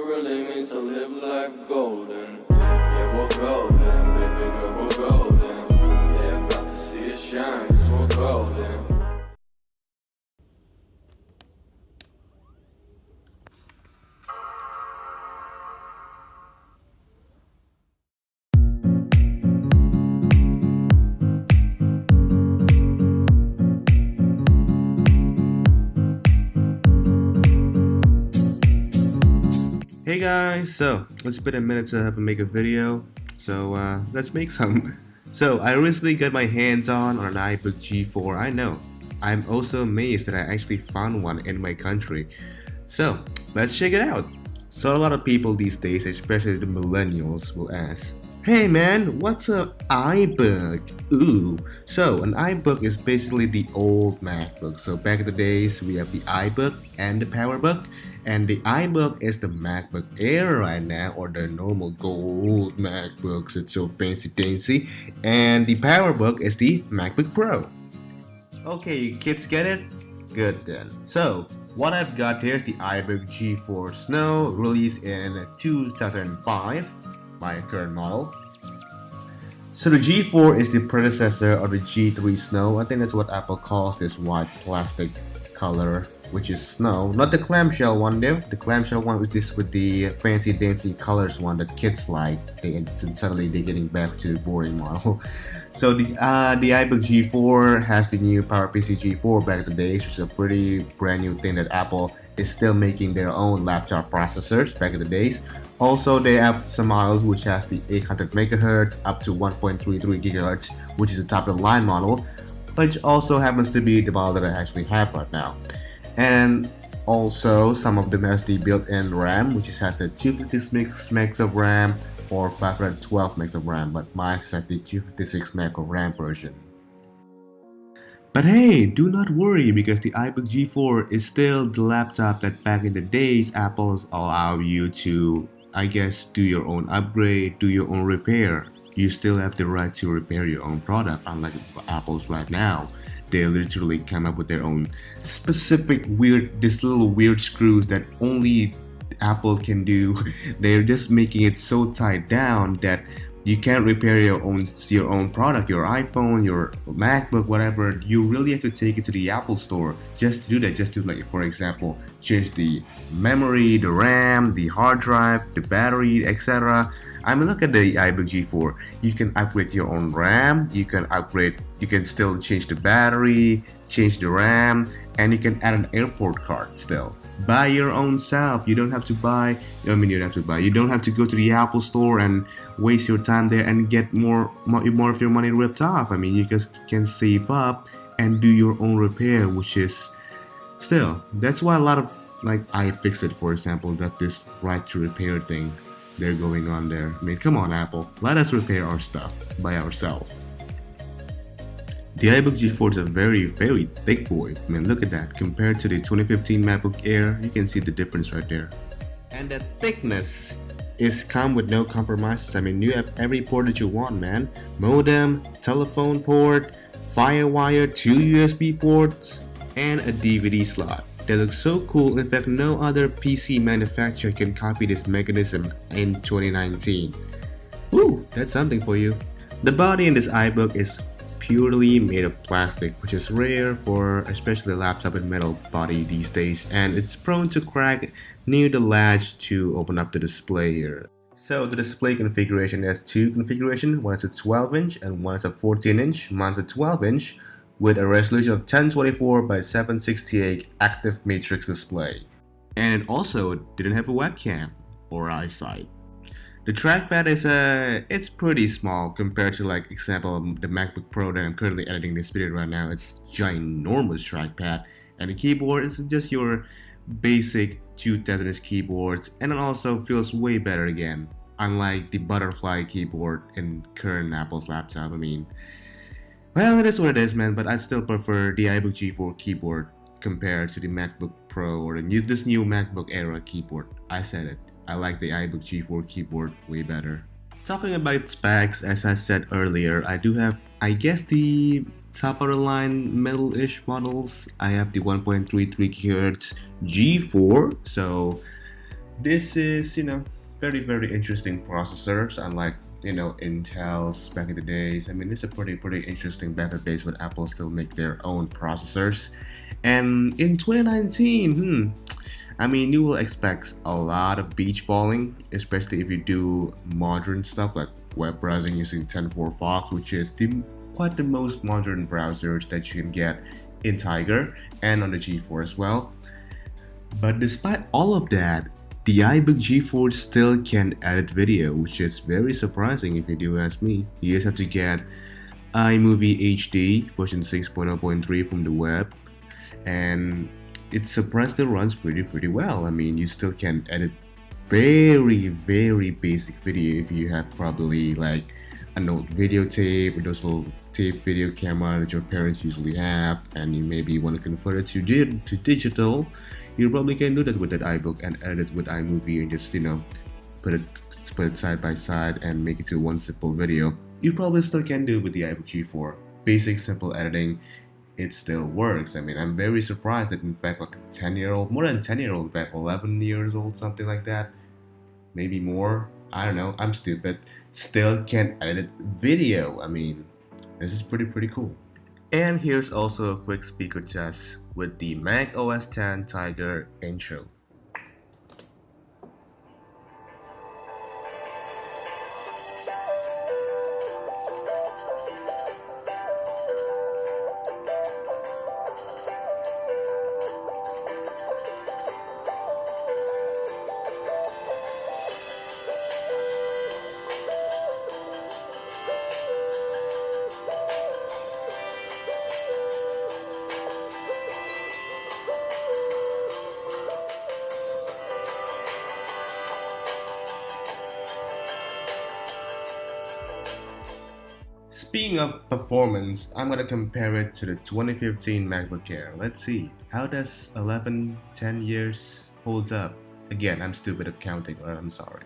it really means to live life golden. Yeah, we're golden, baby girl, we're golden. Yeah, about to see it shine, cause we're golden. Hey guys, so it's been a minute to make a video, so let's make some. So I recently got my hands on an iBook G4. I know, I'm also amazed that I actually found one in my country. So let's check it out. So a lot of people these days, especially the millennials, will ask, hey man, what's an iBook? Ooh, so an iBook is basically the old MacBook. So back in the days, we have the iBook and the PowerBook. And the iBook is the MacBook Air right now, or the normal gold MacBooks. It's so fancy dancy. And the PowerBook is the MacBook Pro. Okay, you kids get it? Good then. So, what I've got here is the iBook G4 Snow, released in 2005, my current model. So the G4 is the predecessor of the G3 Snow. I think that's what Apple calls this white plastic color, which is snow, not the clamshell one though. The clamshell one is this with the fancy dancy colors one that kids like. Suddenly they're getting back to the boring model. So the iBook G4 has the new PowerPC G4 back in the days, which is a pretty brand new thing that Apple is still making their own laptop processors back in the days. Also, they have some models which has the 800 MHz up to 1.33 GHz, which is the top of the line model, which also happens to be the model that I actually have right now. And also some of them has the built-in RAM, which has the 256 megs of RAM or 512 megs of RAM, but mine has the 256 meg of RAM version. But hey, do not worry, because the iBook G4 is still the laptop that back in the days Apple's allow you to, I guess, do your own upgrade, do your own repair. You still have the right to repair your own product, unlike Apple's right now. They literally come up with their own specific these little weird screws that only Apple can do. They're just making it so tied down that you can't repair your own product, your iPhone, your MacBook, whatever. You really have to take it to the Apple store just to do that. Just to, like, for example, change the memory, the RAM, the hard drive, the battery, etc. I mean, look at the iBook G4. You can upgrade your own RAM, you can still change the battery, change the RAM, and you can add an airport card still. By your own self. You don't have to buy, you don't have to go to the Apple store and waste your time there and get more of your money ripped off. I mean, you just can save up and do your own repair, which is still, that's why a lot of, like, iFixit, for example, got this right to repair thing they're going on there. I mean, come on, Apple, let us repair our stuff by ourselves. The iBook G4 is a very, very thick boy. I mean, look at that. Compared to the 2015 MacBook Air, you can see the difference right there. And the thickness is come with no compromises. I mean, you have every port that you want, man. Modem, telephone port, FireWire, 2 USB ports, and a DVD slot. They look so cool. In fact, no other PC manufacturer can copy this mechanism in 2019. Woo, that's something for you. The body in this iBook is purely made of plastic, which is rare for especially a laptop with metal body these days, and it's prone to crack near the latch to open up the display here. So the display configuration has two configurations. One is a 12-inch and one is a 14-inch. Mine's a 12-inch. With a resolution of 1024 by 768 active matrix display. And it also didn't have a webcam or eyesight. The trackpad is it's pretty small compared to, like, example, the MacBook Pro that I'm currently editing this video right now. It's ginormous trackpad, and the keyboard is just your basic 2000-inch keyboards, and it also feels way better again, unlike the butterfly keyboard in current Apple's laptop. I mean, well, it is what it is, man, but I still prefer the iBook G4 keyboard compared to the MacBook Pro or this new MacBook era keyboard. I said it. I like the iBook G4 keyboard way better. Talking about specs, as I said earlier, I do have, I guess, the top of the line middle-ish models. I have the 1.33 GHz G4, so This is, very interesting processors, unlike, Intel's back in the days. I mean, it's a pretty interesting method base when Apple still make their own processors. And in 2019, I mean, you will expect a lot of beach balling, especially if you do modern stuff like web browsing using 10.4 Fox, which is quite the most modern browsers that you can get in Tiger and on the G4 as well. But despite all of that, the iBook G4 still can edit video, which is very surprising if you do ask me. You just have to get iMovie HD version 6.0.3 from the web, and it surprisingly runs pretty well. I mean, you still can edit very basic video if you have probably like an old videotape or those little tape video camera that your parents usually have, and you maybe want to convert it to digital. You probably can do that with that iBook and edit it with iMovie and just put it side by side and make it to one simple video. You probably still can do it with the iBook G4. Basic simple editing, it still works. I mean, I'm very surprised that in fact like a 10-year-old, more than 10-year-old, in fact 11 years old, something like that, maybe more, I don't know, I'm stupid, still can edit video. I mean, this is pretty cool. And here's also a quick speaker test with the Mac OS X Tiger intro. Speaking of performance, I'm gonna compare it to the 2015 MacBook Air. Let's see, how does 10 years holds up? Again, I'm stupid at counting, or I'm sorry.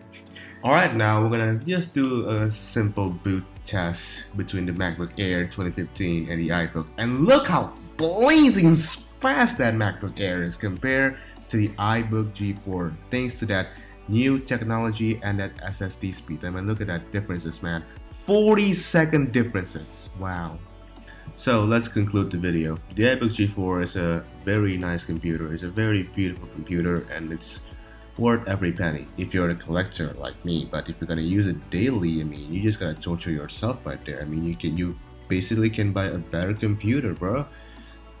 Alright, now we're gonna just do a simple boot test between the MacBook Air 2015 and the iBook. And look how blazing fast that MacBook Air is compared to the iBook G4, thanks to that new technology and that SSD speed. I mean, look at that differences, man. 40-second differences. Wow. So let's conclude the video. The iBook G4 is a very nice computer. It's a very beautiful computer, and it's worth every penny if you're a collector like me. But if you're gonna use it daily, I mean, you just gotta torture yourself right there. I mean, you basically can buy a better computer, bro.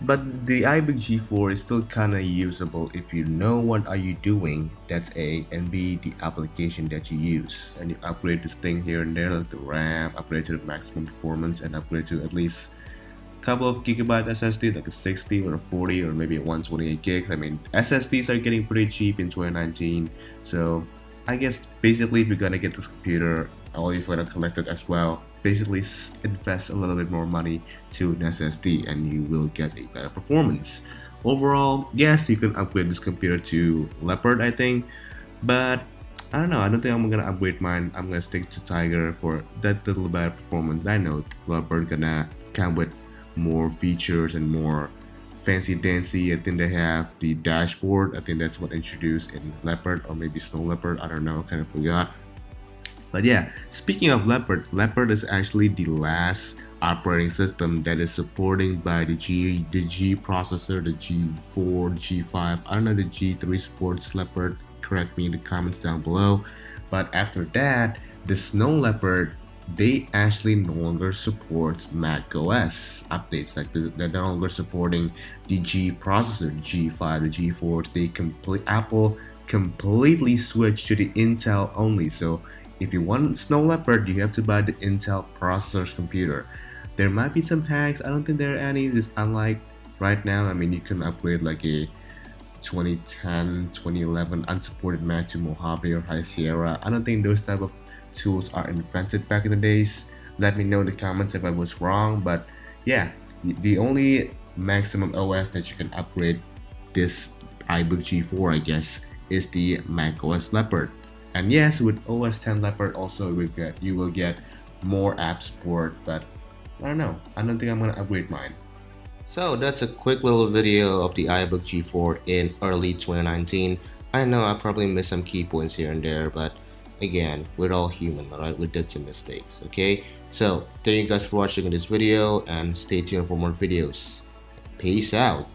But the iBook G4 is still kinda usable if you know what are you doing, that's A, and B, the application that you use. And you upgrade this thing here and there, like the RAM, upgrade to the maximum performance, and upgrade to at least a couple of gigabyte SSD, like a 60 or a 40 or maybe a 128 gig. I mean, SSDs are getting pretty cheap in 2019, so I guess basically if you're gonna get this computer, or if you're gonna collect it as well, basically invest a little bit more money to an SSD and you will get a better performance. Overall, yes, you can upgrade this computer to Leopard, I think, but I don't know, I don't think I'm gonna upgrade mine. I'm gonna stick to Tiger for that little better performance. I know Leopard gonna come with more features and more fancy dancy. I think they have the dashboard. I think that's what introduced in Leopard, or maybe Snow Leopard, I don't know, kind of forgot. But yeah, speaking of Leopard, Leopard is actually the last operating system that is supporting by the G processor, the G4, G5. I don't know the G3 supports Leopard. Correct me in the comments down below. But after that, the Snow Leopard, they actually no longer support Mac OS updates. Like they're no longer supporting the G processor, the G5, the G4. Apple completely switched to the Intel only. So if you want Snow Leopard, you have to buy the Intel processor's computer. There might be some hacks. I don't think there are any. Just unlike right now, I mean, you can upgrade like a 2010, 2011 unsupported Mac to Mojave or High Sierra. I don't think those type of tools are invented back in the days. Let me know in the comments if I was wrong. But yeah, the only maximum OS that you can upgrade this iBook G4, I guess, is the Mac OS Leopard. And yes, with OS X Leopard also you will get more app support, but I don't know. I don't think I'm gonna upgrade mine. So that's a quick little video of the iBook G4 in early 2019. I know I probably missed some key points here and there, but again, we're all human, alright? We did some mistakes, okay? So, thank you guys for watching this video and stay tuned for more videos. Peace out.